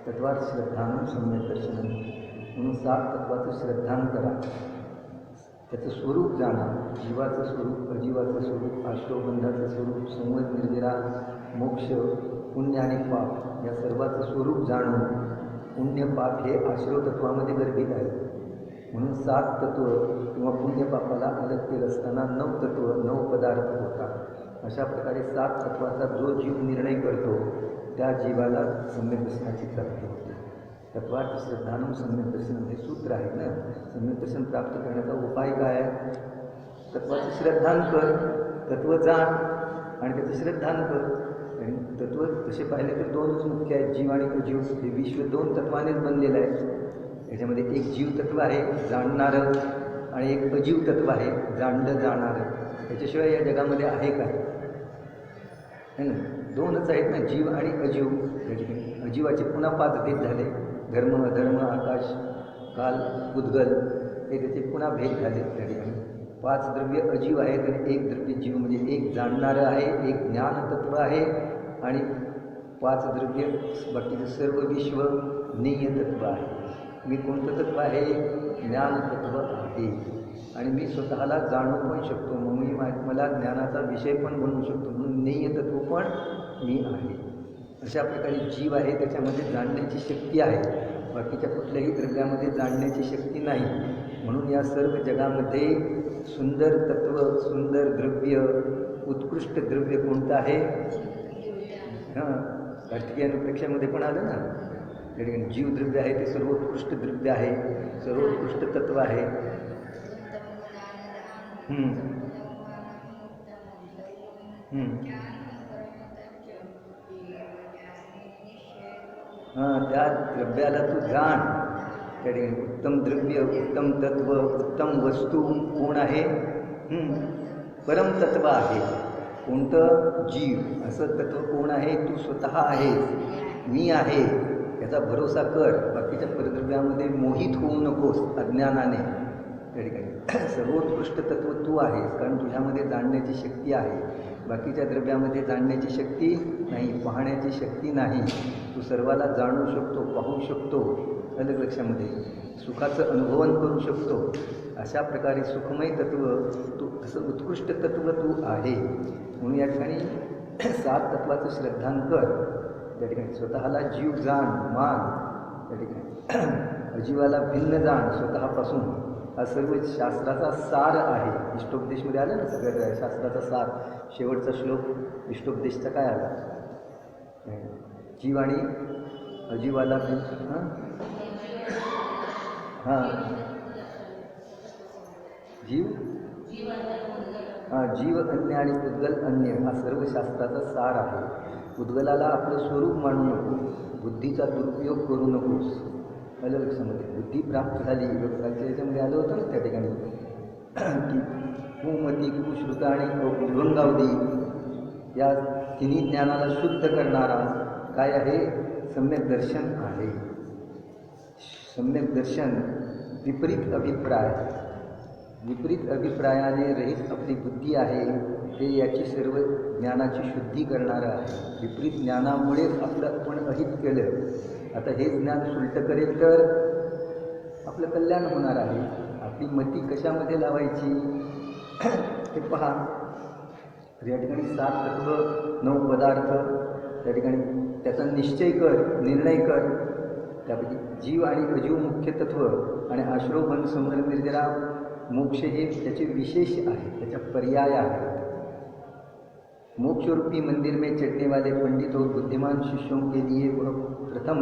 तत्वात श्रद्धानं सम्यक दर्शनं. म्हणून 7 तत्वाचं श्रद्धान करा, त्याचं स्वरूप जाणा. जीवाचं स्वरूप, अजीवाचं स्वरूप, आश्रवबंधाचं स्वरूप, संवत निर्जरा, मोक्ष, पुण्य आणि पाप या सर्वाचं स्वरूप जाणून पुण्य पाप हे आश्रव तत्वामध्ये गर्भित आहे. म्हणून 7 तत्व किंवा पुण्य पापाला अलग केलं असताना 9 तत्व 9 पदार्थ होतात. अशा प्रकारे 7 तत्वाचा जो जीव निर्णय करतो त्या जीवाला सम्यक दर्शनाची प्राप्ती होते. तत्वार्थ श्रद्धानं सम्यक दर्शन हे सूत्र आहे ना. सम्यक दर्शन प्राप्त करण्याचा उपाय काय आहे? तत्वाचं श्रद्धान कर, तत्व जाण आणि त्याचं श्रद्धान कर. आणि तत्व तसे पाहिले तर 2च मुख्य आहेत, जीव आणि अजीव. हे विश्व 2 तत्वानेच बनलेलं आहे. याच्यामध्ये एक जीव तत्व आहे जाणणारं आणि एक अजीव तत्व आहे जाणलं जाणारं. त्याच्याशिवाय या जगामध्ये आहे काय? है ना, 2च आहेत ना, जीव आणि अजीव. अजीवाचे पुन्हा 5 भेद झाले, धर्म, अधर्म, आकाश, काल, उद्गल हे त्याचे पुन्हा भेद झाले. त्या ठिकाणी 5 द्रव्य अजीव आहेत आणि 1 द्रव्य जीव, म्हणजे एक जाणणारं आहे, एक ज्ञान तत्व आहे आणि 5 द्रव्य बाकीचं सर्व विश्व नेय तत्व आहे. मी कोणतं तत्व आहे? ज्ञान तत्व आहे. आणि मी स्वतःला जाणू पण शकतो, म्हणून मला ज्ञानाचा विषय पण बनवू शकतो, म्हणून नेय तत्व पण मी आहे. अशा प्रकारे जीव आहे, त्याच्यामध्ये जाणण्याची शक्ती आहे. बाकीच्या कुठल्याही द्रव्यामध्ये जाणण्याची शक्ती नाही. म्हणून या सर्व जगामध्ये सुंदर तत्व, सुंदर द्रव्य, उत्कृष्ट द्रव्य कोणतं आहे? हां, कार्तिकीय अनुप्रेक्षामध्ये पण आलं ना. त्या ठिकाणी जीवद्रव्य आहे ते सर्वोत्कृष्ट द्रव्य आहे, सर्वोत्कृष्ट तत्व आहे. त्या द्रव्याला तू जाण. त्या ठिकाणी उत्तम द्रव्य, उत्तम तत्व, उत्तम वस्तू कोण आहे? परमतत्व आहे. कोणतं? जीव. असं तत्व कोण आहे? तू स्वतः आहेस, मी आहे. याचा भरोसा कर. बाकीच्या परद्रव्यामध्ये मोहित होऊ नकोस अज्ञानाने. त्या ठिकाणी सर्वोत्कृष्ट तत्व तू आहेस, कारण तुझ्यामध्ये जाणण्याची शक्ती आहे. बाकीच्या द्रव्यामध्ये जाणण्याची शक्ती नाही, पाहण्याची शक्ती नाही. तू सर्वाला जाणू शकतो, पाहू शकतो, अलग लक्षामध्ये सुखाचं अनुभवन करू शकतो. अशा प्रकारे सुखमय तत्व तू, असं उत्कृष्ट तत्व तू आहे. म्हणून या ठिकाणी 7 तत्वाचं श्रद्धान कर. त्या ठिकाणी स्वतःला जीव जाण, मान. त्या ठिकाणी अजीवाला भिन्न जाण स्वतःपासून. हा सर्व शास्त्राचा सार आहे. इष्टोपदेशमध्ये आलं ना सगळ्या शास्त्राचा सार. शेवटचा श्लोक इष्टोपदेशचा काय आला? जीव आणि अजीवाला भिन्न. जीव अन्य आणि उद्गल अन्य हा सर्व शास्त्राचा सार आहे. उद्गलाला आपलं स्वरूप मानू नको, बुद्धीचा दुरुपयोग करू नकोस. आलं लक्षामध्ये? बुद्धी प्राप्त झाली, कालच्या याच्यामध्ये आलं होतं ना त्या ठिकाणी की कुमती, कुश्रुत आणि भृंगावधी या तिन्ही ज्ञानाला शुद्ध करणारा काय आहे? सम्यक दर्शन आहे. सम्यक दर्शन विपरीत अभिप्राय, विपरीत अभिप्रायाने रहित आपली बुद्धी आहे, ते याची सर्व ज्ञानाची शुद्धी करणारं आहे. विपरीत ज्ञानामुळेच आपलं आपण अहित केलं. आता हे ज्ञान सुलट करेल तर आपलं कल्याण होणार आहे. आपली मती कशामध्ये लावायची ते पहा. तर या ठिकाणी 7 तत्व 9 पदार्थ. त्या ठिकाणी त्याचा निश्चय कर, निर्णय कर. त्यापैकी जीव आणि अजीव मुख्य तत्व आणि आश्रवबंध, संवर, निर्जरा, मोक्ष हे त्याचे विशेष आहे, त्याच्या पर्याय आहेत. मोक्षरूपी मंदिर में चढ़ने वाले पंडित और बुद्धिमान शिष्यों के लिए वह प्रथम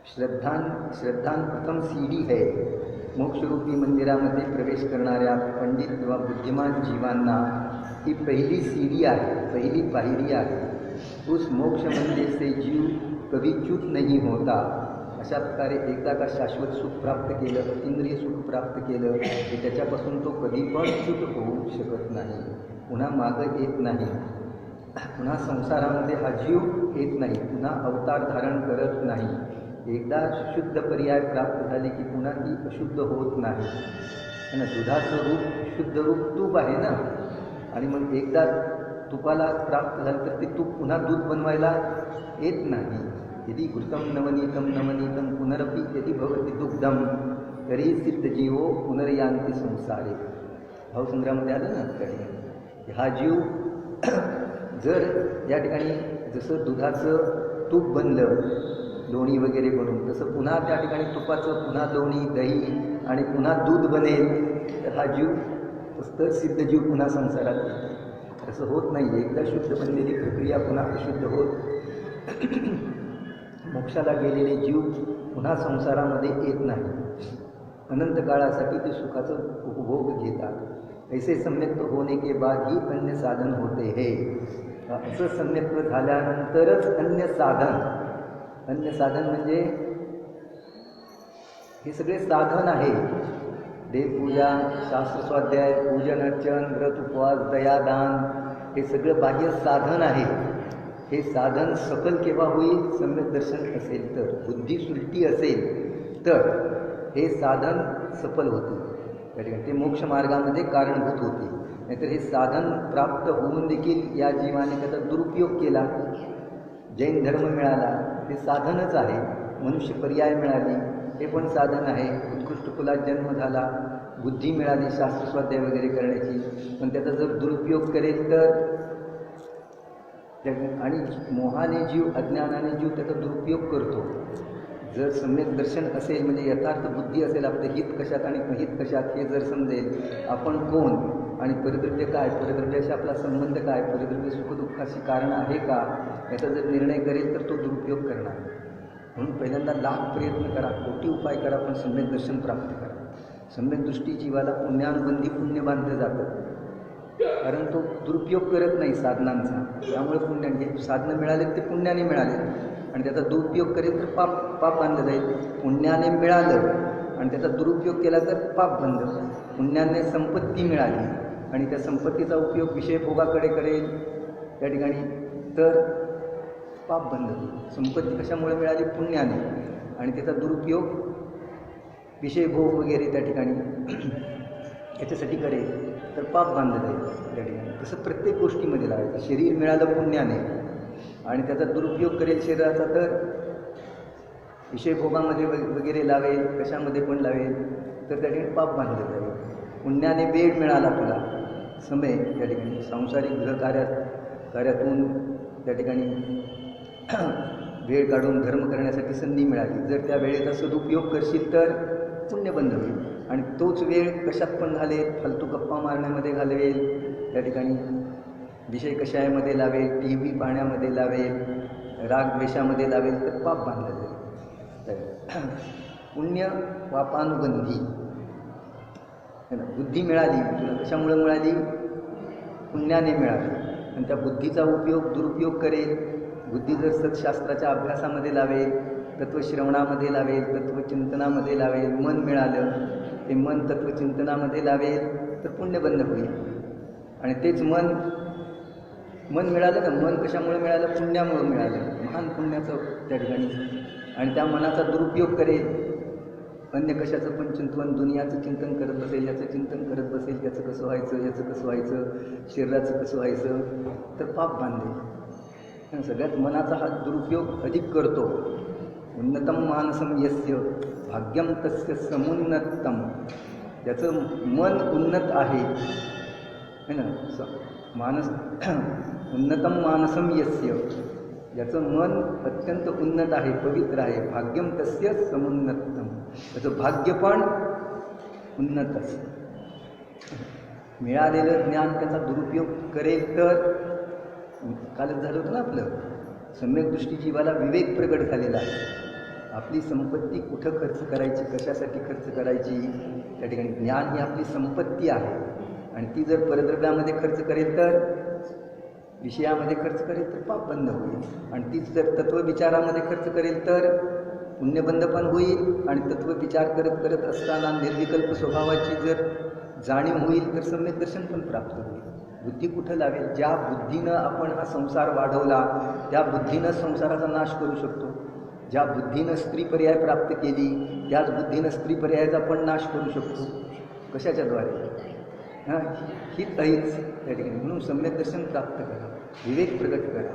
श्रद्धान प्रथम सीढ़ी है. मोक्षरूपी मंदिरामध्ये प्रवेश करणाऱ्या पंडित किंवा बुद्धिमान जीवांना ही पहिली सीढ़ी आहे, पहिली पायरी आहे. उस मोक्ष मंदिर से जीव कभी च्युत नहीं होता. अशा प्रकारे एकदा का शाश्वत सुख प्राप्त केलं, अतींद्रिय सुख प्राप्त केलं की त्याच्यापासून तो कधी पण च्युत होऊ शकत नाही, पुन्हा मागं येत नाही, पुन्हा संसारामध्ये हा जीव येत नाही, पुन्हा अवतार धारण करत नाही. एकदा शुद्ध पर्याय प्राप्त झाले की पुन्हा ती अशुद्ध होत नाही. ना दुधाचं रूप शुद्ध रूप तूप आहे ना, आणि मग एकदा तुपाला प्राप्त झालं तर ते तूप पुन्हा दूध बनवायला येत नाही. यदि घृतं नवनीतं पुनरपि यदि भवति दुग्धम तरी सिद्धजीवो पुनर्यांती संसारे. भावसंग्रहामध्ये आलं ना त्या ठिकाणी. हा जीव जर या ठिकाणी जसं दुधाचं तूप बनलं लोणी वगैरे बनवून, तसं पुन्हा त्या ठिकाणी तुपाचं पुन्हा लोणी दही आणि पुन्हा दूध बनेल, तर हा जीव तर सिद्ध जीव पुन्हा संसारात येतो. तसं होत नाही. एकदा शुद्ध बनलेली प्रक्रिया पुन्हा अशुद्ध होत मोक्षाला गेलेले जीव पुन्हा संसारामध्ये येत नाही. अनंत काळासाठी ते सुखाचं उपभोग घेतात. ऐसे सम्यक्त्व होने के बाद ही अन्य साधन होते हे. असं सम्यक्त्व झाल्यानंतरच अन्य साधन म्हणजे हे सगळे साधन आहे. देवपूजा, शास्त्र स्वाध्याय, पूजन अर्चन, व्रत उपवास, दयादान, हे सगळं बाह्य साधन आहे. हे साधन सफल केव्हा होईल? सम्यक दर्शन असेल तर, बुद्धी सुलटी असेल तर हे साधन सफल होते. त्या ठिकाणी ते मोक्ष मार्गामध्ये कारणभूत होते. नाहीतर हे साधन प्राप्त होऊन देखील या जीवाने त्याचा दुरुपयोग केला. जैन धर्म मिळाला, ते साधनच आहे. मनुष्य पर्याय मिळाली, हे पण साधन आहे. उत्कृष्ट कुलात जन्म झाला, बुद्धी मिळाली शास्त्र स्वाध्याय वगैरे करण्याची, पण त्याचा जर दुरुपयोग करेल तर, आणि मोहाने जीव, अज्ञानाने जीव त्याचा दुरुपयोग करतो. जर सम्यक दर्शन असेल म्हणजे यथार्थ बुद्धी असेल, आपलं हित कशात आणि अहित कशात हे जर समजेल, आपण कोण आणि परिद्रव्य काय, परिद्रव्याशी आपला संबंध काय, परिद्रव्य सुखदुःखाची कारण आहे का, याचा जर निर्णय करेल तर तो दुरुपयोग करणार. म्हणून पहिल्यांदा लाख प्रयत्न करा, कोटी उपाय करा, पण सम्यक दर्शन प्राप्त करा. सम्यक दृष्टी जीवाला पुण्यानुबंधी पुण्य बांधलं जातं, कारण तो दुरुपयोग करत नाही साधनांचा. त्यामुळे पुण्याने साधनं मिळाले ते पुण्याने मिळाले, आणि त्याचा दुरुपयोग करेल तर पाप बांधलं जाईल. पुण्याने मिळालं आणि त्याचा दुरुपयोग केला तर पाप बंद. पुण्याने संपत्ती मिळाली आणि त्या संपत्तीचा उपयोग विषयभोगाकडे करेल त्या ठिकाणी, तर पाप बंद. संपत्ती कशामुळे मिळाली? पुण्याने, आणि त्याचा दुरुपयोग विषयभोग वगैरे त्या ठिकाणी याच्यासाठी करेल तर पाप बांधलं जाईल त्या ठिकाणी. तसं प्रत्येक गोष्टीमध्ये लावायचं. शरीर मिळालं पुण्याने आणि त्याचा दुरुपयोग करेल शरीराचा तर विषयभोगामध्ये वगैरे लावेल, कशामध्ये पण लावेल, तर त्या ठिकाणी पाप बांधलं जाईल. पुण्याने वेळ मिळाला तुला, समय त्या ठिकाणी सांसारिक कार्यातून त्या ठिकाणी वेळ काढून धर्म करण्यासाठी संधी मिळाली. जर त्या वेळेचा सदुपयोग करशील तर पुण्य बंद होईल. आणि तोच वेळ कशात पण घालेल, फालतू गप्पा मारण्यामध्ये घालवेल, त्या ठिकाणी विषय कषायामध्ये लावेल, टी व्ही पाहण्यामध्ये लावेल, रागद्वेषामध्ये लावेल, तर पाप बांधलं जाईल. तर पुण्य पापानुबंधी. बुद्धी मिळाली तुला, कशामुळे मिळाली? पुण्याने मिळाली. आणि त्या बुद्धीचा उपयोग दुरुपयोग करेल. बुद्धी जर सत्शास्त्राच्या अभ्यासामध्ये लावेल, तत्वश्रवणामध्ये लावेल, तत्वचिंतनामध्ये लावेल, मन मिळालं ते मन तत्वचिंतनामध्ये लावेल तर पुण्य बंद होईल. आणि तेच मन मिळालं ना, मन कशामुळे मिळालं? पुण्यामुळे मिळालं, महान पुण्याचं त्या ठिकाणी. आणि त्या मनाचा दुरुपयोग करेल, अन्य कशाचं पण चिंतन, दुनियाचं चिंतन करत बसेल, याचं चिंतन करत बसेल, याचं कसं व्हायचं, याचं कसं व्हायचं, शरीराचं कसं व्हायचं, तर पाप बांधेल. सगळ्यात मनाचा हा दुरुपयोग अधिक करतो. उन्नतम मानसम यस्य भाग्यम तस्य समुन्नतम. ज्याचं मन उन्नत आहे ना, मानस उन्नतम मानसम यस्य, ज्याचं मन अत्यंत उन्नत आहे, पवित्र आहे, भाग्यम तस्य समुन्नतम, त्याचं भाग्य पण उन्नत असतं. मिळालेलं ज्ञान त्याचा दुरुपयोग करेल तर, कालच झालं होतं ना आपलं, सम्यक दृष्टी जीवाला विवेक प्रगट झालेला आहे. आपली संपत्ती कुठं खर्च करायची, कशासाठी खर्च करायची, त्या ठिकाणी ज्ञान ही आपली संपत्ती आहे. आणि ती जर परद्रव्यामध्ये खर्च करेल तर, विषयामध्ये खर्च करेल तर पाप बंद होईल. आणि तीच जर तत्वविचारामध्ये खर्च करेल तर पुण्यबंध पण होईल. आणि तत्वविचार करत करत असताना निर्विकल्प स्वभावाची जर जाणीव होईल तर सम्यक दर्शन पण प्राप्त होईल. बुद्धी कुठं लावेल? ज्या बुद्धीनं आपण हा संसार वाढवला त्या बुद्धीनं संसाराचा नाश करू शकतो. ज्या बुद्धीनं स्त्री पर्याय प्राप्त केली त्याच बुद्धीनं स्त्री पर्यायाचा पण नाश करू शकतो. कशाच्याद्वारे? हित अहित त्या ठिकाणी. म्हणून सम्यक दर्शन प्राप्त करा, विवेक प्रगट करा.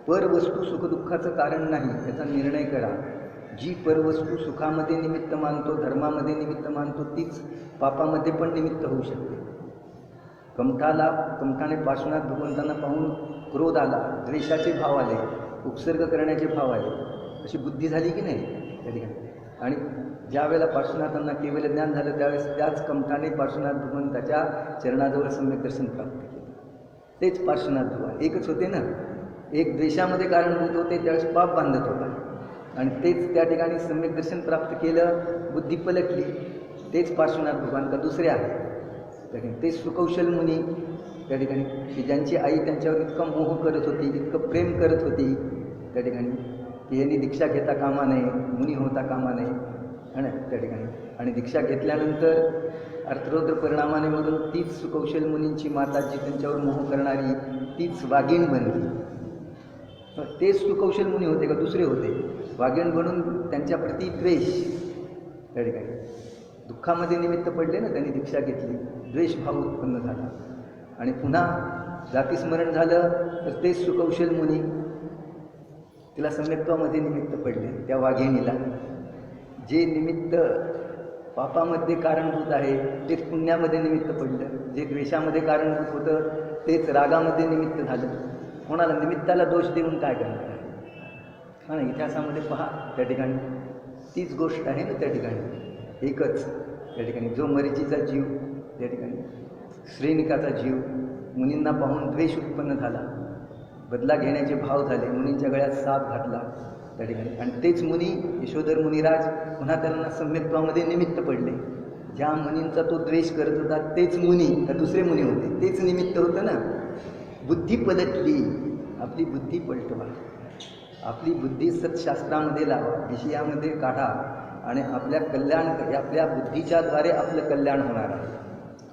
परवस्तू सुखदुःखाचं कारण नाही याचा निर्णय करा. जी परवस्तू सुखामध्ये निमित्त मानतो, धर्मामध्ये निमित्त मानतो, तीच पापामध्ये पण निमित्त होऊ शकते. कमठाने पार्श्वनाथ भगवंतांना पाहून क्रोध आला, द्वेषाचे भाव आले, उपसर्ग करण्याचे भाव आले, अशी बुद्धी झाली की नाही त्या ठिकाणी. आणि ज्या वेळेला पार्श्वनाथांना केवळ ज्ञान झालं त्यावेळेस त्याच कमठाने पार्श्वनाथ भगवंताच्या चरणाजवळ सम्यक दर्शन प्राप्त केलं. तेच पार्श्वनाथ भगवान एकच होते ना. एक द्वेषामध्ये कारणभूत होते त्यावेळेस पाप बांधत होता आणि तेच त्या ठिकाणी सम्यक दर्शन प्राप्त केलं, बुद्धी पलटली. तेच पार्श्वनाथ भगवान का दुसरे आहेत त्या ठिकाणी. तेच सुकौशल मुनी त्या ठिकाणी की ज्यांची आई त्यांच्यावर इतकं मोह करत होती, इतकं प्रेम करत होती त्या ठिकाणी की यांनी दीक्षा घेता कामा नये, मुनी होता कामा नये आणि त्या ठिकाणी. आणि दीक्षा घेतल्यानंतर अर्थरौद्र परिणामाने म्हणून तीच सुकौशल मुनींची माता जी त्यांच्यावर मोह करणारी तीच वाघीण बनली. तेच सुकौशल मुनी होते का दुसरे होते? वाघीण बनून त्यांच्याप्रती द्वेष त्या ठिकाणी. दुःखामध्ये निमित्त पडले ना, त्यांनी दीक्षा घेतली, द्वेषभाव उत्पन्न झाला आणि पुन्हा जातीस्मरण झालं तर तेच सुकौशल मुनी तिला सम्यक्त्वामध्ये निमित्त पडले. त्या वाघिणीला जे निमित्त पापामध्ये कारणभूत आहे तेच पुण्यामध्ये निमित्त पडलं, जे द्वेषामध्ये कारणभूत होतं तेच रागामध्ये निमित्त झालं. कोणाला निमित्ताला दोष देऊन काय करणार आहे? हा ना, इतिहासामध्ये पहा त्या ठिकाणी तीच गोष्ट आहे ना त्या ठिकाणी. एकच त्या ठिकाणी जो मरीचीचा जीव त्या ठिकाणी, श्रेणिकाचा जीव मुनींना पाहून द्वेष उत्पन्न झाला, बदला घेण्याचे भाव झाले, मुनींच्या गळ्यात साप घातला त्या ठिकाणी. आणि तेच मुनी यशोधर मुनिराज पुन्हा त्यांना सम्यक्त्वामध्ये निमित्त पडले. ज्या मुनींचा तो द्वेष करत होता तेच मुनी का दुसरे मुनी होते? तेच निमित्त होतं ना. बुद्धी पलटली. आपली बुद्धी पलटवा, आपली बुद्धी सत्शास्त्रामध्ये लावा, विषयामध्ये काढा आणि आपल्या आपल्या बुद्धीच्या द्वारे आपलं कल्याण होणार आहे,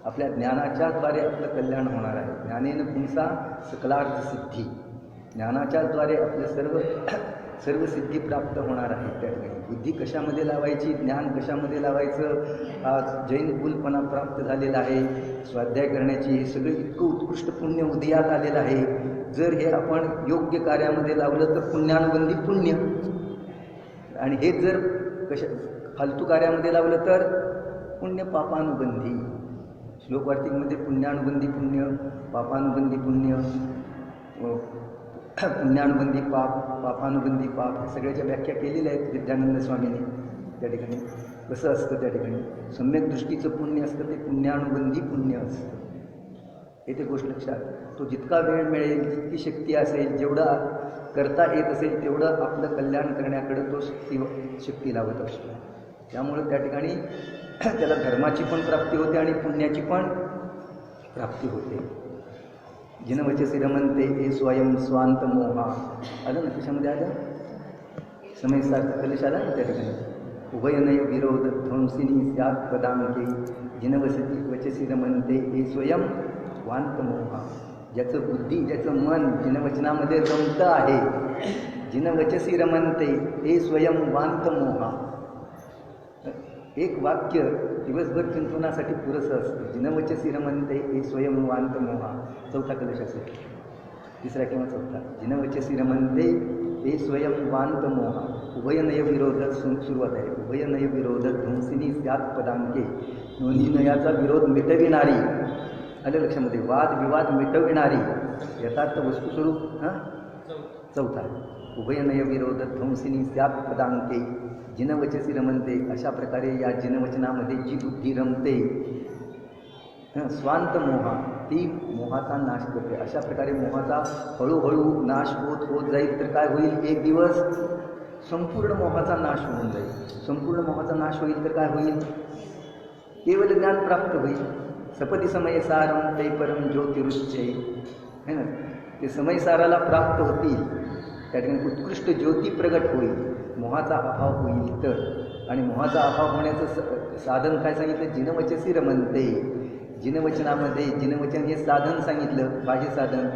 आपल्या ज्ञानाच्या द्वारे आपलं कल्याण होणार आहे. ज्ञानेन पुंसा सकलार्थ सिद्धी. ज्ञानाच्याद्वारे आपलं सर्व सिद्धी प्राप्त होणार आहे. त्या ठिकाणी बुद्धी कशामध्ये लावायची, ज्ञान कशामध्ये लावायचं, आज जैन कुलपणा प्राप्त झालेला आहे. स्वाध्याय करण्याची हे सगळं इतकं उत्कृष्ट पुण्य उदयात आलेलं आहे. जर हे आपण योग्य कार्यामध्ये लावलं तर पुण्यानुबंधी पुण्य, आणि हे जर फालतू कार्यामध्ये लावलं तर पुण्य पापानुबंधी. श्लोक वार्तिकमध्ये पुण्यानुबंधी पुण्य, पापानुबंधी पुण्य, पुण्यानुबंधी पाप, पापानुबंधी पाप, हे सगळ्याच्या व्याख्या केलेल्या आहेत विद्यानंद स्वामींनी त्या ठिकाणी. कसं असतं त्या ठिकाणी सम्यक दृष्टीचं पुण्य असतं ते पुण्यानुबंधी पुण्य असतं. येथे गोष्ट लक्षात. तो जितका वेळ मिळेल, जितकी शक्ती असेल, जेवढं करता येत असेल तेवढं आपलं कल्याण करण्याकडे तो शक्ती लावत असतो. त्यामुळं त्या ठिकाणी त्याला धर्माची पण प्राप्ती होते आणि पुण्याची पण प्राप्ती होते. जिनवचसी रमनते हे स्वयं स्वांत मोहा. आलं ना त्याच्यामध्ये? आलं समयसार्थ कलश आला ना त्या ठिकाणी. उभयनय विरोध ध्वंसिनी स्यात् पदांके जिनवचसी रमनते हे स्वयं स्वांत मोहा. ज्याचं बुद्धी, ज्याचं मन जिनवचनामध्ये रमतं आहे, जिनवचसी रमनते हे स्वयं वांत मोहा. एक वाक्य दिवसभर चिंतनासाठी पुरेसं असतं. जिनवचसी रमनते हे स्वयं वांत मोहा. चौथा कलश असेल, तिसरा किंवा चौथा. जिनवचसी रमनते हे स्वयं वांत मोहा. उभयनय विरोध सुरुवात आहे. उभयनय विरोध ध्वंसिनी स्यात् पदांके. दोन्ही नयाचा विरोध मिटविणारी. आलं लक्षामध्ये? वाद विवाद मिटविणारी यथार्थ वस्तुस्वरूप. चौथा उभयनय विरोध ध्वंसिनी स्यात् पदांके जिनवचसी रमनते. अशा प्रकारे या जिनवचनामध्ये जी बुद्धी रमते, स्वांत मोहा, ती मोहाचा नाश करते. अशा प्रकारे मोहाचा हळूहळू नाश होत जाईल तर काय होईल? एक दिवस संपूर्ण मोहाचा नाश होऊन जाईल. संपूर्ण मोहाचा नाश होईल तर काय होईल? केवळ ज्ञान प्राप्त होईल. सपदी समयसारम ते परम ज्योतिरुच्चे है ना. ते समयसाराला प्राप्त होतील, त्या ठिकाणी उत्कृष्ट ज्योती प्रगट होईल. मोहाचा अभाव होईल तर. आणि मोहाचा अभाव होण्याचं साधन काय सांगितलं? जिनवचसी रमनते. जिनवचनामध्ये जिनवचन हे साधन सांगितलं, बाह्य साधन,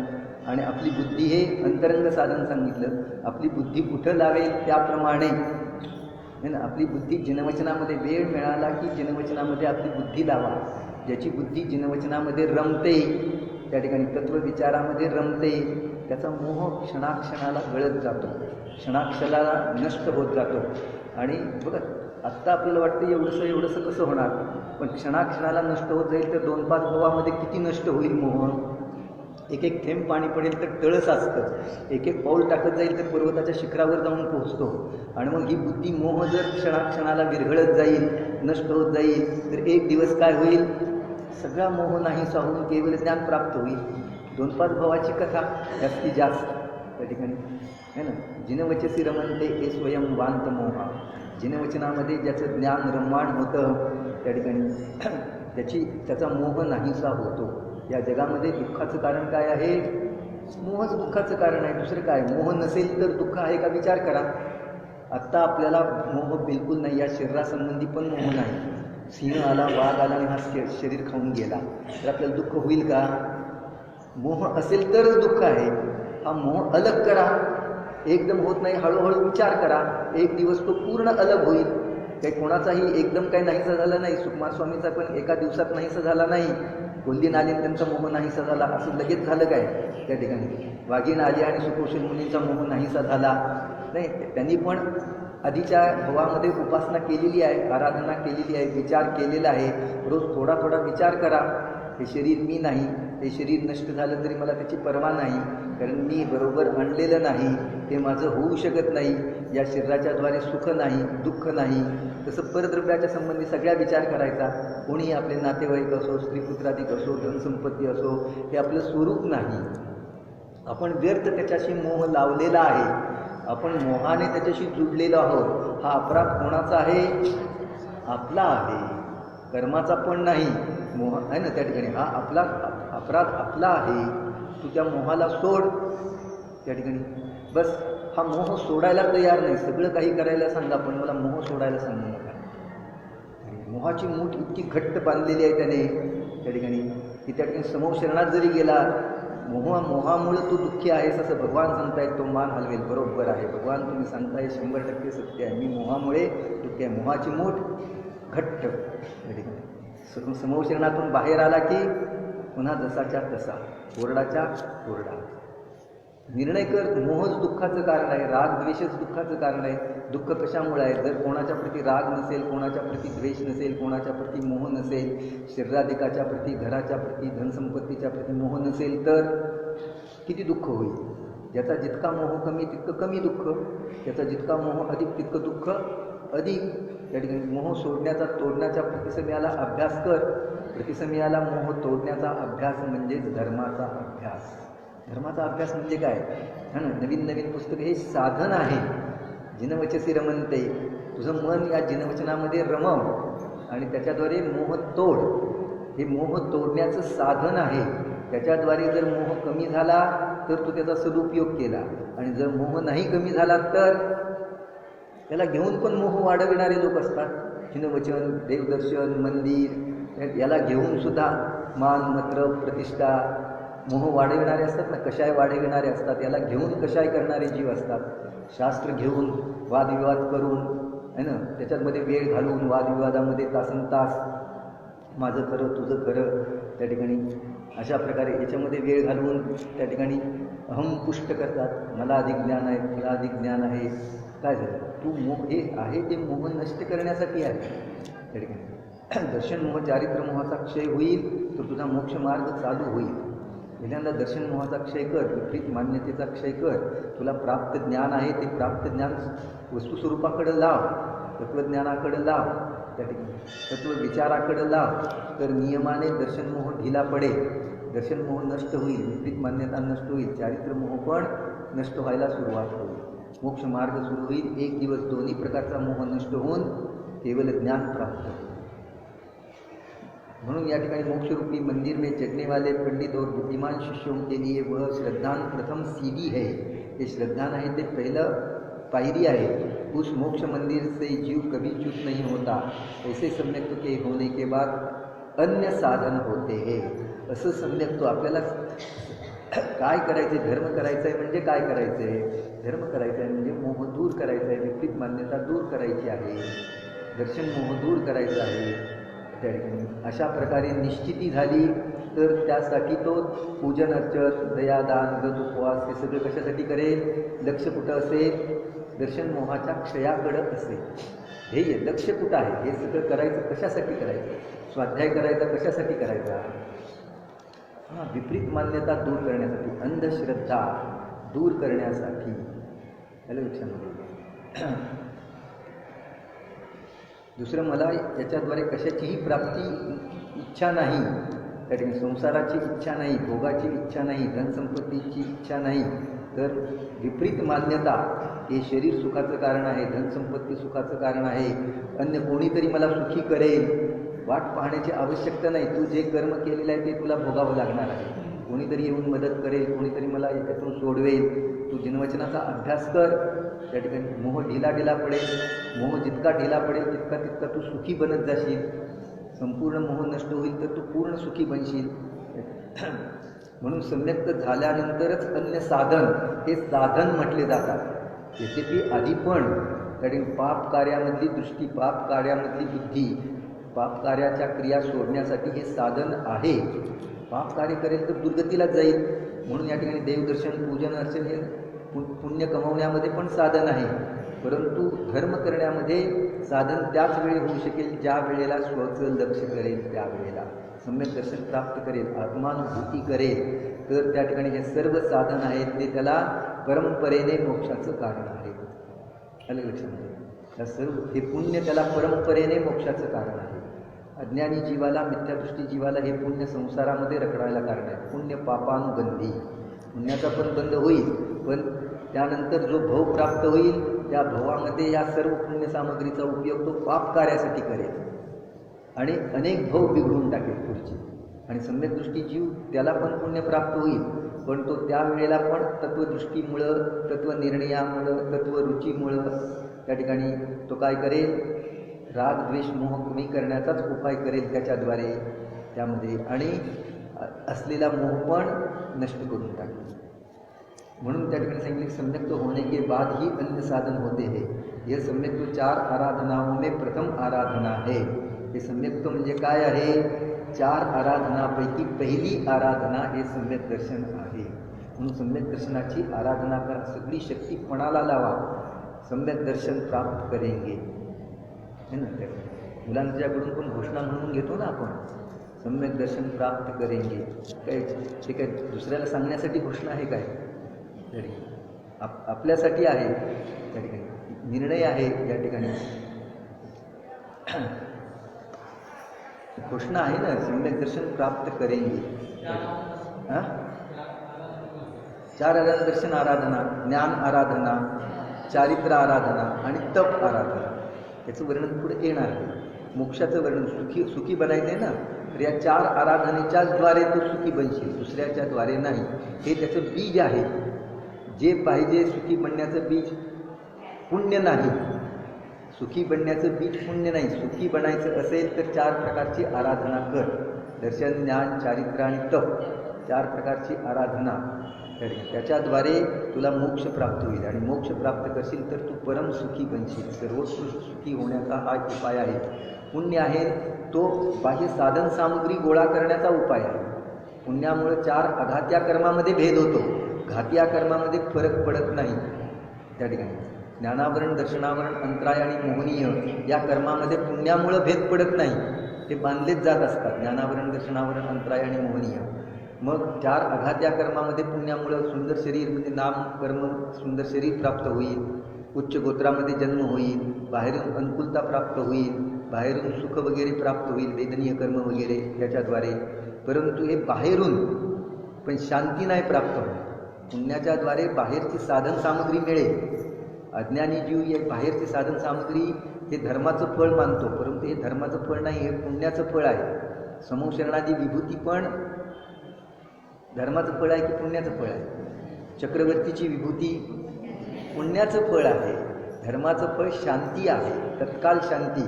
आणि आपली बुद्धी हे अंतरंग साधन सांगितलं. आपली बुद्धी कुठं लावेल त्याप्रमाणे है ना. आपली बुद्धी जिनवचनामध्ये वेळ मिळाला की जिनवचनामध्ये आपली बुद्धी लावा. ज्याची बुद्धी जिनवचनामध्ये रमते, त्या ठिकाणी तत्वविचारामध्ये रमते, त्याचा मोह क्षणाक्षणाला गळत जातो, क्षणाक्षणाला नष्ट होत जातो. आणि बघा आत्ता आपल्याला वाटतं एवढंसं कसं होणार, पण क्षणाक्षणाला नष्ट होत जाईल तर 2-5 भावामध्ये किती नष्ट होईल मोह. एक थेंब पाणी पडेल तर तळस असतं, एक पाऊल टाकत जाईल तर पर्वताच्या शिखरावर जाऊन पोहोचतो. आणि मग ही बुद्धी मोह जर क्षणाक्षणाला विरघळत जाईल, नष्ट होत जाईल, तर एक दिवस काय होईल, सगळा मोह नाहीसा होऊन केवळ ज्ञान प्राप्त होईल. 2-5 भावाची कथा जास्तीत जास्त त्या ठिकाणी है ना. जिनवचसी रमणते हे स्वयं वांत मोहा. जिनवचनामध्ये ज्याचं ज्ञान रममाण होतं त्या ठिकाणी त्याचा मोह नाहीसा होतो. या जगामध्ये दुःखाचं कारण काय आहे, मोहच दुःखाचं कारण आहे, दुसरं काय. मोह नसेल तर दुःख आहे का, विचार करा. आत्ता आपल्याला मोह बिलकुल नाही, या शरीरासंबंधी पण मोह नाही. सिंह आला, वाघ आला आणि हा शरीर खाऊन गेला तर आपल्याला दुःख होईल का. मोह असेल तरच दुःख आहे. हा मोह अलग करा, एकदम होत नाही, हळूहळू विचार करा, एक दिवस तो पूर्ण अलग होईल. काही कोणाचाही एकदम काही नाहीसा झाला नाही. सुकुमार स्वामीचा पण एका दिवसात नाहीसा झाला नाही. कोल्लीन आली त्यांचा मोह नाहीसा झाला असं लगेच झालं काय त्या ठिकाणी. वाघीण आली आणि सुकौशल मुनींचा मोह नाहीसा झाला नाही. त्यांनी पण आधीच्या भवामध्ये उपासना केलेली आहे, आराधना केलेली आहे, विचार केलेला आहे. रोज थोडा थोडा विचार करा, हे शरीर मी नाही, हे शरीर नष्ट झालं तरी मला त्याची पर्वा नाही, कारण मी बरोबर आणलेलं नाही, ते माझं होऊ शकत नाही. या शरीराच्याद्वारे सुख नाही, दुःख नाही. तसं परद्रव्याच्या संबंधी सगळ्या विचार करायचा. कोणीही आपले नातेवाईक असो, स्त्रीपुत्राधिक असो, धनसंपत्ती असो, हे आपलं स्वरूप नाही. आपण व्यर्थ त्याच्याशी मोह लावलेला आहे, आपण मोहाने त्याच्याशी जुडलेलो आहोत. हा अपराध कोणाचा आहे, आपला आहे, कर्माचा पण नाही. मोह आहे ना त्या ठिकाणी, हा आपला अपराध आपला आहे. तू त्या मोहाला सोड त्या ठिकाणी. बस हा मोह सोडायला तयार नाही. सगळं काही करायला सांगा पण मला मोह सोडायला सांगू नका. मोहाची मूठ इतकी घट्ट बांधलेली आहे त्याने त्या ठिकाणी की त्या ठिकाणी समोर शरणात जरी गेला, मोहामुळे तू दुःखी आहेस असं भगवान सांगतायत, तो मान हलवेल. बरोबर आहे भगवान, तुम्ही सांगताय 100% सत्य आहे. मी मोहामुळे दुःखी आहे. मोहाची मूठ घट्ट त्या ठिकाणी. समोर शरणातून बाहेर आला की पुन्हा जसाच्या तसा, कोरडाच्या कोरडा. निर्णय कर. मोहच दुःखाचं कारण आहे, राग द्वेषच दुःखाचं कारण आहे. दुःख कशामुळे आहे, जर कोणाच्या प्रती राग नसेल, कोणाच्या प्रती द्वेष नसेल, कोणाच्या प्रती मोह नसेल, शरीराधिकाच्या प्रती, घराच्या प्रती, धनसंपत्तीच्या प्रती मोह नसेल तर किती दुःख होईल. ज्याचा जितका मोह कमी तितकं कमी दुःख, त्याचा जितका मोह अधिक तितकं दुःख अधिक. त्या ठिकाणी मोह सोडण्याचा, तोडण्याच्या प्रतिसमयाला अभ्यास कर. प्रतिसमयाला मोह तोडण्याचा अभ्यास म्हणजेच धर्माचा अभ्यास. धर्माचा अभ्यास म्हणजे काय, हा ना. नवीन नवीन पुस्तक हे साधन आहे. जिनवचसी रमणते, तुझं मन या जिनवचनामध्ये रमव आणि त्याच्याद्वारे मोह तोड. हे मोह तोडण्याचं साधन आहे. त्याच्याद्वारे जर मोह कमी झाला तर तू त्याचा सदुपयोग केला, आणि जर मोह नाही कमी झाला तर त्याला घेऊन पण मोह वाढविणारे लोक असतात. जिनवचन, देवदर्शन, मंदिर याला घेऊन सुद्धा मान, मत्र, प्रतिष्ठा, मोह वाढविणारे असतात ना, कशाय वाढविणारे असतात. याला घेऊन कशाय करणारे जीव असतात. शास्त्र घेऊन वादविवाद करून आहे ना, त्याच्यामध्ये वेळ घालून वादविवादामध्ये तासनतास माझं खरं तुझं खरं त्या ठिकाणी अशा प्रकारे याच्यामध्ये वेळ घालवून त्या ठिकाणी अहंपुष्ट करतात. मला अधिक ज्ञान आहे, मला अधिक ज्ञान आहे. काय झालं, तू मोह हे आहे ते मोह नष्ट करण्यासाठी आहे त्या ठिकाणी. दर्शन मोह, चारित्र मोहाचा क्षय होईल तर तुझा मोक्ष मार्ग चालू होईल. पहिल्यांदा दर्शन मोहाचा क्षय कर, विपरीत मान्यतेचा क्षय कर. तुला प्राप्त ज्ञान आहे ते प्राप्त ज्ञान वस्तुस्वरूपाकडे लाव, तत्त्वज्ञानाकडे लाव त्या ठिकाणी, तत्त्वविचाराकडे लाव. तर नियमाने दर्शन मोह ढिला पडेल, दर्शन मोह नष्ट होईल, विपरीत मान्यता नष्ट होईल, चारित्र मोह पण नष्ट व्हायला सुरुवात होईल, मोक्ष मार्ग सुरू होईल. एक दिवस दोन्ही प्रकारचा मोह नष्ट होऊन केवळ ज्ञान प्राप्त होईल. म्हणून या ठिकाणी मोक्षरूपी मंदिर में चढ़ने वाले पंडित और बुद्धिमान शिष्यों के लिए वह श्रद्धान प्रथम सीढ़ी है. हे श्रद्धान आहे ते पहिलं पायरी आहे. उस मोक्ष मंदिर से जीव कभी च्युत नहीं होता. ऐसे सम्यक्त्व के होने के बाद अन्य साधन होते हैं. असं सम्यक्त्व आपल्याला काय करायचे, धर्म करायचा आहे म्हणजे काय करायचं आहे, धर्म करायचा आहे म्हणजे मोह दूर करायचा आहे, विपरीत मान्यता दूर करायची आहे, दर्शन मोह दूर करायचं आहे त्या ठिकाणी. अशा प्रकारे निश्चिती झाली तर त्यासाठी तो पूजन अर्चन दयादान व्रत उपवास हे सगळं कशासाठी करेल? लक्ष कुठं असेल? दर्शन मोहाच्या क्षयाकडं असेल. ध्येय लक्ष कुठं आहे? हे सगळं करायचं कशासाठी करायचं? स्वाध्याय करायचा कशासाठी करायचा? विपरीत मान्यता दूर करण्यासाठी, अंधश्रद्धा दूर करण्यासाठी. आलं लक्षामध्ये? दुसरं, मला याच्याद्वारे कशाचीही प्राप्ती इच्छा नाही, त्या ठिकाणी संसाराची इच्छा नाही, भोगाची इच्छा नाही, धनसंपत्तीची इच्छा नाही. तर विपरीत मान्यता हे शरीर सुखाचं कारण आहे, धनसंपत्ती सुखाचं कारण आहे, अन्य कोणीतरी मला सुखी करेल, वाट पाहण्याची आवश्यकता नाही. तू जे कर्म केलेलं आहे ते तुला भोगावं लागणार आहे. कोणीतरी येऊन मदत करेल, कोणीतरी मला याच्यातून सोडवेल. तू जिनवचनाचा अभ्यास कर, त्या ठिकाणी मोह ढिला पडेल. मोह जितका ढिला पडेल तितका तू सुखी बनत जाशील. संपूर्ण मोह नष्ट होईल तर तू पूर्ण सुखी बनशील. म्हणून सम्यक्त झाल्यानंतरच अन्य साधन हे साधन म्हटले जातात. यद्यपि आधी पण त्या ठिकाणी पाप कार्यामधली दृष्टी, पाप कार्यामधली बुद्धी, पाप कार्याच्या क्रिया सोडण्यासाठी हे साधन आहे. पाप कार्य करेल तर दुर्गतीलाच जाईल. म्हणून या ठिकाणी देवदर्शन, पूजन अर्चन हे पुण्य कमवण्यामध्ये पण साधन आहे. परंतु धर्म करण्यामध्ये साधन त्याच वेळी होऊ शकेल ज्या वेळेला स्वचं लक्ष करेल, त्यावेळेला सम्यक दर्शन प्राप्त करेल, आत्मानुभूती करेल. तर त्या ठिकाणी हे सर्व साधन आहेत ते त्याला परंपरेने मोक्षाचं कारण आहे. आलं लक्षामध्ये? या सर्व हे पुण्य त्याला परंपरेने मोक्षाचं कारण आहे. अज्ञानी जीवाला, मिथ्यादृष्टी जीवाला हे पुण्य संसारामध्ये रखडायला कारण आहे. पुण्य पापानुबंधी, पुण्याचा पण बंद होईल, पण त्यानंतर जो भव प्राप्त होईल त्या भवामध्ये या सर्व पुण्य सामग्रीचा उपयोग तो पाप कार्यासाठी करेल आणि अनेक भव बिघडून टाकेल पुढची. आणि सम्यकदृष्टी जीव त्याला पण पुण्य प्राप्त होईल, पण तो त्यावेळेला पण तत्वदृष्टीमुळं, तत्वनिर्णयामुळं, तत्वरुचीमुळं त्या ठिकाणी तो काय करेल? राग द्वेष मोह कमी करण्याचाच उपाय करेल त्याच्याद्वारे त्यामध्ये, आणि असलेला मोह पण नष्ट करून टाकेल. म्हणून त्या ठिकाणी सांगितले सम्यक्त होने के बाद ही अन्य साधन होते हैं. यह सम्यक्त 4 आराधनाओं में प्रथम आराधना है. हे सम्यक्त म्हणजे काय आहे? 4 आराधनापैकी पहिली आराधना हे सम्यक दर्शन आहे. म्हणून सम्यक दर्शनाची आराधना करा, सगळी शक्ती पणाला लावा, सम्यक दर्शन प्राप्त करेंगे. है ना? मुलांच्याकडून पण घोषणा म्हणून घेतो ना आपण, सम्यक दर्शन प्राप्त करेंगे. काय ते काय दुसऱ्याला सांगण्यासाठी घोषणा आहे काय? तरी आपल्यासाठी आहे. त्या ठिकाणी निर्णय आहे, या ठिकाणी घोषणा आहे ना, सम्यक दर्शन प्राप्त करेंगे. 4 आराधना, दर्शन आराधना, ज्ञान आराधना, चारित्र आराधना आणि तप आराधना. याचं वर्णन पुढे येणार आहे. मोक्षाचं वर्णन, सुखी बनायचं आहे ना, तर या 4 आराधनेच्याच द्वारे तू सुखी बनशील, दुसऱ्याच्या द्वारे नाही. हे त्याचं बीज आहे. जे पाहिजे सुखी बनण्याचं बीज पुण्य नाही. सुखी बनण्याचं बीज पुण्य नाही. सुखी बनायचं असेल तर 4 प्रकारची आराधना कर. दर्शन, ज्ञान, चारित्र आणि तप, 4 प्रकारची आराधना. त्याच्याद्वारे तुला मोक्ष प्राप्त होईल, आणि मोक्ष प्राप्त करशील तर तू परम सुखी बनशील. सर्वोत्कृष्ट सुखी होण्याचा हा उपाय आहे. पुण्य आहे तो बाह्य साधन सामग्री गोळा करण्याचा उपाय आहे. पुण्यामुळे 4 अघात्या कर्मामध्ये भेद होतो, घातिया कर्मामध्ये फरक पडत नाही. त्या ठिकाणी ज्ञानावरण, दर्शनावरण, अंतराय आणि मोहनीय या कर्मामध्ये पुण्यामुळं भेद पडत नाही. ते बांधलेच जात असतात, ज्ञानावरण, दर्शनावरण, अंतराय आणि मोहनीय. मग 4 अघात्या कर्मामध्ये पुण्यामुळं सुंदर शरीर म्हणजे नाम कर्म, सुंदर शरीर प्राप्त होईल, उच्च गोत्रामध्ये जन्म होईल, बाहेरून अनुकूलता प्राप्त होईल, बाहेरून सुख वगैरे प्राप्त होईल, वेदनीय कर्म वगैरे याच्याद्वारे. परंतु हे बाहेरून पण शांती नाही प्राप्त होत. पुण्याच्याद्वारे बाहेरची साधन सामग्री मिळेल. अज्ञानी जीव हे बाहेरची साधन सामग्री हे धर्माचं फळ मानतो, परंतु हे धर्माचं फळ नाही, हे पुण्याचं फळ आहे. समोशरणाची विभूती पण धर्माचं फळ आहे की पुण्याचं फळ आहे? चक्रवर्तीची विभूती पुण्याचं फळ आहे. धर्माचं फळ शांती आहे, तत्काल शांती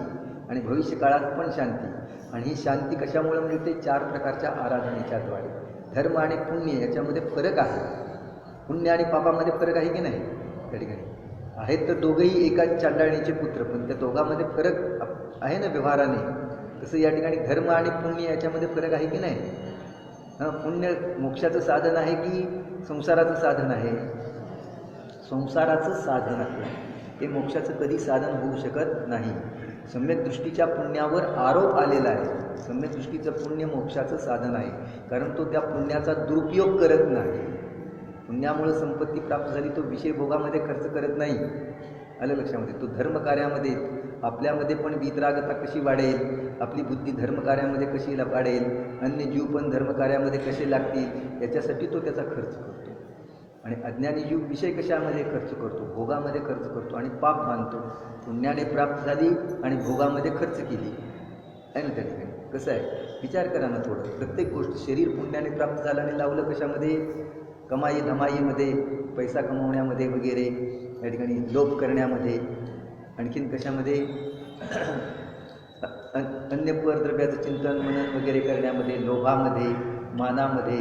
आणि भविष्यकाळात पण शांती. आणि ही शांती कशामुळे मिळते? 4 प्रकारच्या आराधनेच्याद्वारे. धर्म आणि पुण्य याच्यामध्ये फरक आहे. पुण्य आणि पापामध्ये फरक आहे की नाही? त्या ठिकाणी आहेत तर दोघंही एकाच चांडाळणीचे पुत्र, पण त्या दोघांमध्ये फरक आहे ना व्यवहाराने. तसं या ठिकाणी धर्म आणि पुण्य याच्यामध्ये फरक आहे की नाही? पुण्य मोक्षाचं साधन आहे की संसाराचं साधन आहे? संसाराचं साधन आहे, ते मोक्षाचं कधी साधन होऊ शकत नाही. सम्यक दृष्टीच्या पुण्यावर आरोप आलेला आहे. सम्यक दृष्टीचं पुण्य मोक्षाचं साधन आहे, कारण तो त्या पुण्याचा दुरुपयोग करत नाही. पुण्यामुळे संपत्ती प्राप्त झाली, तो विषय भोगामध्ये खर्च करत नाही. आलं लक्षामध्ये? तो धर्मकार्यामध्ये, आपल्यामध्ये पण वितरागता कशी वाढेल, आपली बुद्धी धर्मकार्यामध्ये कशी वाढेल, अन्य जीव पण धर्मकार्यामध्ये कसे लागतील, याच्यासाठी तो त्याचा खर्च करतो. आणि अज्ञानी जीव विषय कशामध्ये खर्च करतो? भोगामध्ये खर्च करतो आणि पाप मानतो. पुण्याने प्राप्त झाली आणि भोगामध्ये खर्च केली आहे ना. त्या ठिकाणी कसं आहे, विचार करा ना थोडं. प्रत्येक गोष्ट, शरीर पुण्याने प्राप्त झालं आणि लावलं कशामध्ये? कमाई धमाईमध्ये, पैसा कमवण्यामध्ये वगैरे, या ठिकाणी लोभ करण्यामध्ये, आणखीन कशामध्ये? अन्य परद्रव्याचं चिंतन मनन वगैरे करण्यामध्ये, लोभामध्ये, मानामध्ये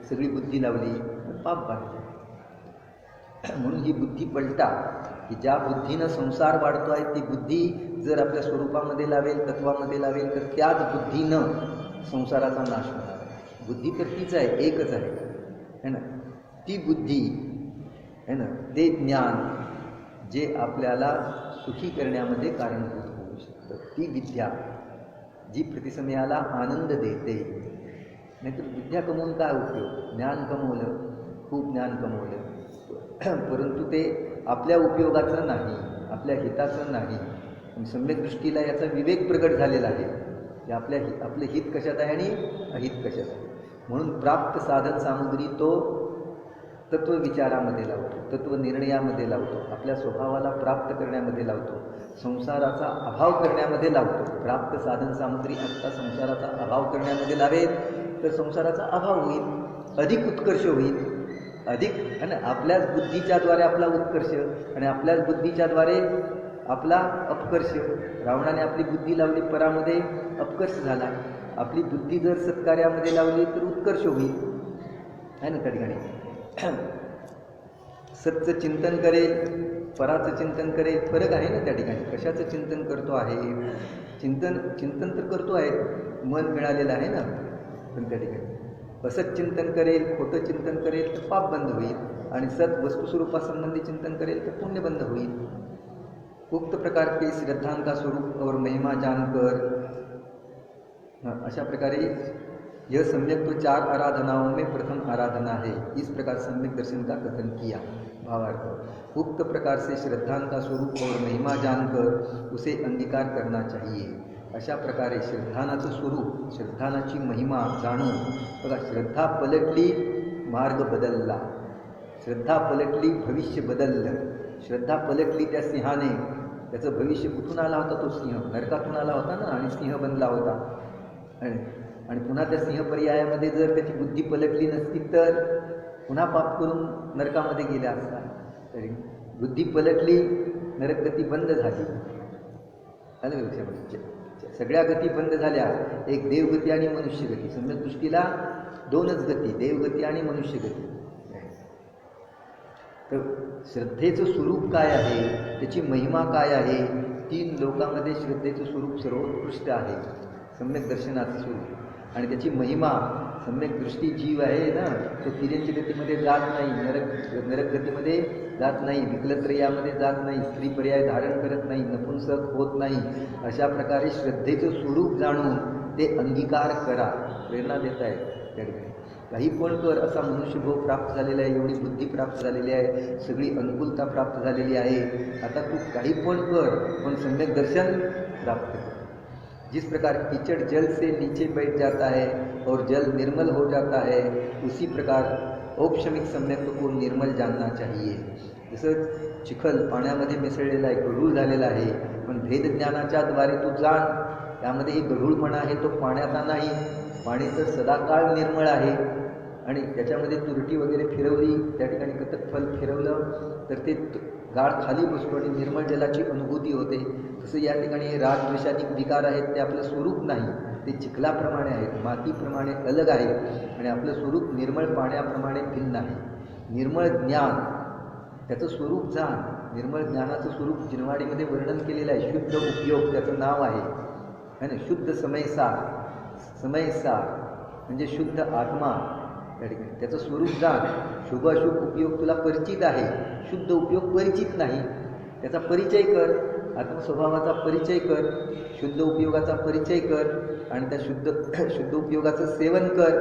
सगळी बुद्धी लावली, पाप बांधले. म्हणून ही बुद्धी पलटा, की ज्या बुद्धीनं संसार वाढतो आहे, ती बुद्धी जर आपल्या स्वरूपामध्ये लावेल, तत्वामध्ये लावेल, तर त्याच बुद्धीनं संसाराचा नाश होणार आहे. बुद्धी तर तीच आहे, एकच आहे ना. ती बुद्धी आहे ना, ते ज्ञान जे आपल्याला सुखी करण्यामध्ये कारणीभूत होऊ शकतं, ती विद्या जी प्रतिसमयाला आनंद देते. नाहीतर विद्या कमवून काय उपयोग? ज्ञान कमवलं, खूप ज्ञान कमवलं, परंतु ते आपल्या उपयोगाचं नाही, आपल्या हिताचं नाही. सम्यक दृष्टीला याचा विवेक प्रगट झालेला आहे, की आपलं हित कशात आहे आणि अहित कशात आहे. म्हणून प्राप्त साधन सामुग्री तो तत्वविचारामध्ये लावतो, तत्वनिर्णयामध्ये लावतो, आपल्या स्वभावाला प्राप्त करण्यामध्ये लावतो, संसाराचा अभाव करण्यामध्ये लावतो. प्राप्त साधन सामुग्री आत्ता संसाराचा अभाव करण्यामध्ये लावेल तर संसाराचा अभाव होईल, अधिक उत्कर्ष होईल, अधिक है ना. आपल्याच बुद्धीच्याद्वारे आपला उत्कर्ष आणि आपल्याच बुद्धीच्याद्वारे आपला अपकर्ष. रावणाने आपली बुद्धी लावली, परामध्ये अपकर्ष झाला. आपली बुद्धी जर सत्कार्यामध्ये लावली तर उत्कर्ष होईल, है ना. त्या ठिकाणी सतचं चिंतन करेल, पराचं चिंतन करेल, फरक आहे ना त्या ठिकाणी. कशाचं चिंतन करतो आहे? चिंतन तर करतो आहे, मन मिळालेलं आहे ना. पण त्या ठिकाणी असत चिंतन करेल, खोटं चिंतन करेल तर पाप बंद होईल, आणि सत वस्तुस्वरूपासंबंधी चिंतन करेल तर पुण्य बंद होईल. उक्त प्रकार के श्रद्धां का स्वरूप और महिमा जानकर, अशा प्रकारे यह सम्यक तो 4 आराधनाओं में प्रथम आराधना है. इस प्रकार सम्यक दर्शन का कथन किया. भावार्थ, उक्त प्रकार से श्रद्धां का स्वरूप और महिमा जानकर उसे अंगीकार करना चाहिए. अशा प्रकारे श्रद्धानाचं स्वरूप, श्रद्धानाची महिमा जाणून, बघा, श्रद्धा पलटली मार्ग बदलला, श्रद्धा पलटली भविष्य बदललं. श्रद्धा पलटली त्या सिंहाने, त्याचं भविष्य कुठून आला होता? तो सिंह नरकातून आला होता ना, आणि सिंह बनला होता. आणि पुन्हा त्या सिंह पर्यायामध्ये जर त्याची बुद्धी पलटली नसती तर पुन्हा पाप करून नरकामध्ये गेल्या असता. तरी बुद्धी पलटली, नरकगती बंद झाली. आलं लक्षामध्ये? सगळ्या गती बंद झाल्या, एक देवगती आणि मनुष्यगती. सम्यक दृष्टीला 2च गती, देवगती आणि मनुष्यगती. तर श्रद्धेचं स्वरूप काय आहे, त्याची महिमा काय आहे? 3 लोकांमध्ये श्रद्धेचं स्वरूप सर्वोत्कृष्ट आहे, सम्यक दर्शनाचं स्वरूप. आणि त्याची महिमा, सम्यक दृष्टी जीव आहे ना, तो तिर्यंची गतीमध्ये जात नाही, नरक गतीमध्ये जात नाही, विकलत्रयामध्ये जात नाही, स्त्री पर्याय धारण करत नाही, नपुंसक होत नाही. अशा प्रकारे श्रद्धेचं स्वरूप जाणून ते अंगीकार करा. प्रेरणा देत आहे त्या ठिकाणी. काही पण कर, असा मनुष्यभोग प्राप्त झालेला आहे, एवढी बुद्धी प्राप्त झालेली आहे, सगळी अनुकूलता प्राप्त झालेली आहे. आता तू काही पण कर, पण सम्यक दर्शन प्राप्त कर. जिस प्रकार कीचड़ जल से नीचे बैठ जाता है और जल निर्मल हो जाता है, उसी प्रकार औपशमिक सम्यक को निर्मल जानना चाहिए. जसं चिखल पाण्यामध्ये मिसळलेला आहे, गढूळ झालेला आहे, पण भेदज्ञानाच्या द्वारे तू जाण, त्यामध्ये गढूळपणा आहे तो पाण्याचा नाही. पाणी तर सदाकाळ निर्मळ आहे, आणि त्याच्यामध्ये तुरटी वगैरे फिरवली, त्या ठिकाणी कतकफल फिरवलं तर ते गाळ खाली बसतो आणि निर्मळ जलाची अनुभूती होते. तसं या ठिकाणी रागद्वेषाधिक विकार आहेत, ते आपलं स्वरूप नाही, ते चिखलाप्रमाणे आहेत, मातीप्रमाणे अलग आहेत, आणि आपलं स्वरूप निर्मळ पाण्याप्रमाणे भिन्न आहे. निर्मळ ज्ञान, त्याचं स्वरूप जाण. निर्मळ ज्ञानाचं स्वरूप जिनवाडीमध्ये वर्णन केलेलं आहे. शुद्ध उपयोग त्याचं नाव आहे ना, शुद्ध समयसार. समयसार म्हणजे शुद्ध आत्मा त्या ठिकाणी त्याचं स्वरूप जाण. शुभ अशुभ उपयोग तुला परिचित आहे, शुद्ध उपयोग परिचित नाही. त्याचा परिचय कर, आत्मस्वभावाचा परिचय कर, शुद्ध उपयोगाचा परिचय कर आणि त्या शुद्ध उपयोगाचं सेवन कर.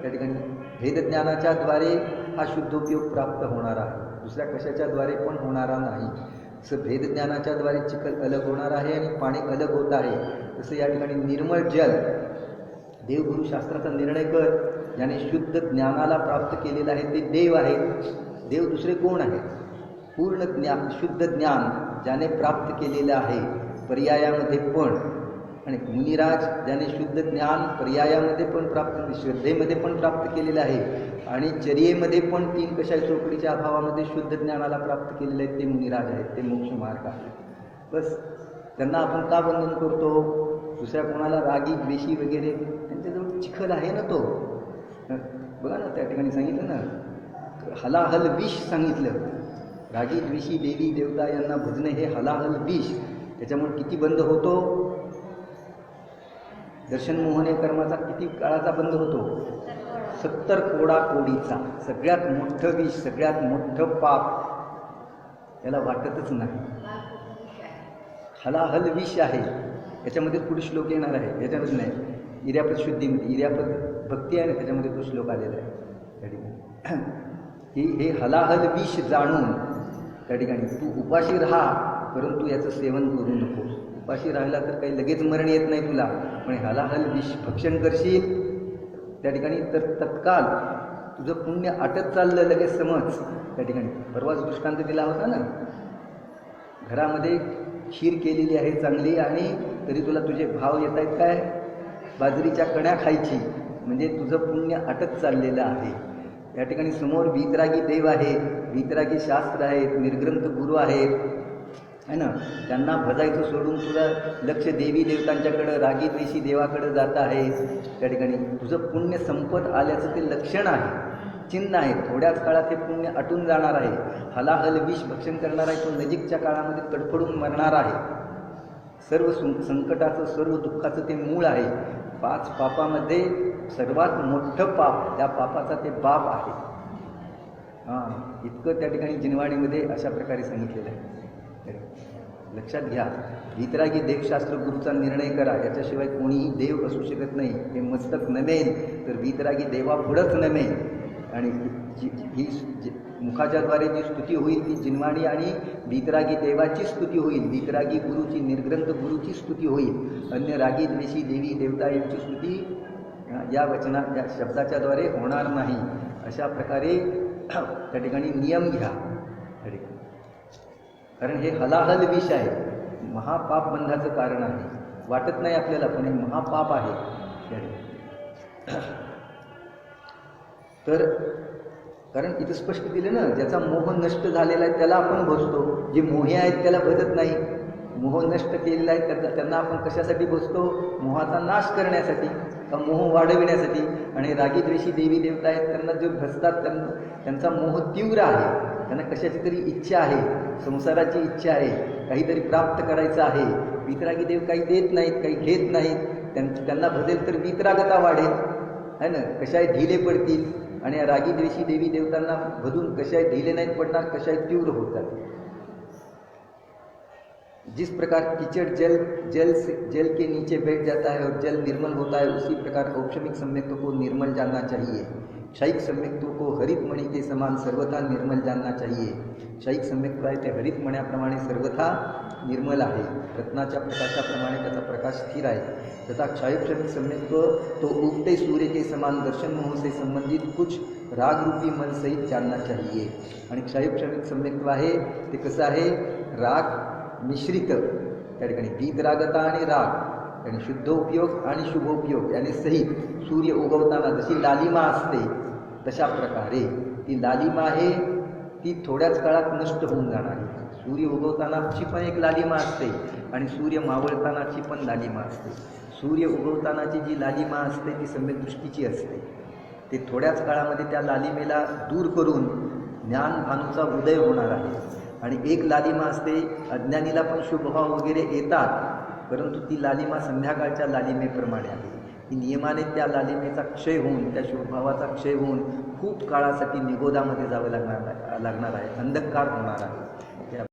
त्या ठिकाणी भेदज्ञानाच्या द्वारे हा शुद्ध उपयोग प्राप्त होणार आहे, दुसऱ्या कशाच्याद्वारे पण होणारा नाही. जसं भेदज्ञानाच्या द्वारे चिखल अलग होणार आहे आणि पाणी अलग होत आहे, तसं या ठिकाणी निर्मळ जल देवगुरु शास्त्राचा निर्णय कर. ज्याने शुद्ध ज्ञानाला प्राप्त केलेलं आहे ते देव आहे. देव दुसरे कोण आहे? पूर्ण ज्ञान, शुद्ध ज्ञान ज्याने प्राप्त केलेलं आहे पर्यायामध्ये पण. आणि मुनिराज ज्याने शुद्ध ज्ञान पर्यायामध्ये पण प्राप्त, श्रद्धेमध्ये पण प्राप्त केलेलं आहे आणि चर्येमध्ये पण 3 कषाय चौकडीच्या अभावामध्ये शुद्ध ज्ञानाला प्राप्त केलेले आहेत, ते मुनिराज आहेत, ते मोक्ष मार्ग आहेत. बस त्यांना आपण का बंधन करतो? दुसऱ्या कोणाला रागी द्वेषी वगैरे त्यांच्याजवळ चिखल आहे ना तो. बघा ना त्या ठिकाणी सांगितलं ना, हलाहल विष सांगितलं. रागी द्वेषी देवी देवता यांना भजणे हे हलाहल विष. त्याच्यामुळे किती बंद होतो? दर्शन मोहने कर्माचा किती काळाचा बंद होतो? 70 कोडीचा. सगळ्यात मोठं विष, सगळ्यात मोठं पाप याला वाटतच नाही. हलाहल विष आहे. याच्यामध्ये पुढे श्लोक येणार आहे, याच्यामध्ये नाही. इर्यापद शुद्धीमध्ये इर्यापद भक्ती आहे ना, त्याच्यामध्ये तो श्लोक आलेला आहे त्या ठिकाणी. हे हलाहल विष जाणून त्या ठिकाणी तू उपाशी राहा, परंतु याचं सेवन करू नकोस. उपाशी राहिला तर काही लगेच मरण येत नाही तुला, पण हलाहल विष भक्षण करशील त्या ठिकाणी तर तत्काल तुझं पुण्य आटत चाललं लगेच. समज त्या ठिकाणी परवाच दृष्टांत दिला होता ना, घरामध्ये खीर केलेली आहे चांगली आणि तरी तुला तुझे भाव येत आहेत काय? बाजरीच्या कण्या खायची, म्हणजे तुझं पुण्य अटक चाललेलं आहे. या ठिकाणी समोर वीतरागी देव आहे, वीतरागी शास्त्र आहेत, निर्ग्रंथ गुरु आहेत है ना. त्यांना भजायचं सोडून तुला लक्ष देवी देवतांच्याकडं, रागी द्वेषी देवाकडं जात आहे. त्या ठिकाणी तुझं पुण्य संपत आल्याचं ते लक्षण आहे, चिन्ह आहे. थोड्याच काळात हे पुण्य आटून जाणार आहे. हलाहल विष भक्षण करणार आहे तो नजीकच्या काळामध्ये तडफडून मरणार आहे. सर्व संकटाचं, सर्व दुःखाचं ते मूळ आहे. 5 पापामध्ये सर्वात मोठं पाप, त्या पापाचा ते बाप आहे. इतकं त्या ठिकाणी जिनवाणीमध्ये अशा प्रकारे सांगितलेलं आहे. लक्षात घ्या, वीतरागी देवशास्त्र गुरुचा निर्णय करा, याच्याशिवाय कोणीही देव असू शकत नाही. हे मस्तक नमेल तर वीतरागी देवा पुढंच नमेल. आणि ही मुखाच्याद्वारे जी स्तुती होईल ती जिनवाणी आणि वीतरागी देवाची स्तुती होईल, वीतरागी गुरुची, निर्ग्रंथ गुरुची स्तुती होईल. अन्य रागी द्वेषी देवी देवता यांची स्तुती या वचनात, या शब्दाच्याद्वारे होणार नाही. अशा प्रकारे त्या ठिकाणी नियम घ्या. कारण हे हलाहल विष आहे, महापाप बंधाचं कारण आहे. वाटत नाही आपल्याला, पण हे महापाप आहे. तर कारण इथं स्पष्ट दिलं ना, ज्याचा मोह नष्ट झालेला आहे त्याला आपण भजतो, जे मोहे आहेत त्याला भजत नाही. मोह नष्ट केलेला आहे त्यांना आपण कशासाठी भजतो? मोहाचा नाश करण्यासाठी, का मोह वाढविण्यासाठी. आणि रागी द्वेषी देवी देवता आहेत त्यांना जे भजतात त्यांचा मोह तीव्र आहे, त्यांना कशाची तरी इच्छा आहे, संसाराची इच्छा आहे, काहीतरी प्राप्त करायचं आहे. वीतरागी देव काही देत नाहीत, काही घेत नाहीत. त्यांना भजेल तर वीतरागता वाढेल है ना, कशाय ढिले पडतील. आणि या रागी द्वेषी देवी देवतांना भजून कशाय ढिले नाहीत पडणार, कशाय तीव्र होतात. जिस प्रकार कीचड़ जल के नीचे बैठ जाता है और जल निर्मल होता है, उसी प्रकार औक्षमिक सम्यक्तों को निर्मल जानना चाहिए. क्षयिक सम्यक्तों को हरित मणि के समान सर्वथा निर्मल जानना चाहिए. क्षयिक सम्यक्त्व आहे ते हरित मण्याप्रमाणे सर्वथा निर्मल आहे. रत्नाच्या प्रकाशाप्रमाणे त्याचा प्रकाश स्थिर आहे. तथा क्षयक्षमिक सम्यक्त्व तो उगते सूर्य के समान दर्शन मोह से संबंधित कुछ राग रूपी मन सहित जानना चाहिए. आणि क्षयक्षमिक सम्यक्त्व आहे ते कसं आहे? राग मिश्रित त्या ठिकाणी वीतरागता आणि राग आणि शुद्ध उपयोग आणि शुभोपयोग याने सहित सूर्य उगवताना जशी लालिमा असते तशा प्रकारे ती लालिमा आहे, ती थोड्याच काळात नष्ट होऊन जाणार आहे. सूर्य उगवतानाची पण एक लालिमा असते आणि सूर्य मावळतानाची पण लालिमा असते. सूर्य उगवतानाची जी लालिमा असते ती सम्यक दृष्टीची असते. ते थोड्याच काळामध्ये त्या लालिमेला दूर करून ज्ञानभानूचा उदय होणार आहे. आणि एक लालिमा असते, अज्ञानीला पण शुभभाव वगैरे येतात, परंतु ती लालिमा संध्याकाळच्या लालिमेप्रमाणे आहे. की नियमाने त्या लालिमेचा क्षय होऊन, त्या शुभभावाचा क्षय होऊन खूप काळासाठी निगोदामध्ये जावं लागणार आहे, अंधकार होणार आहे.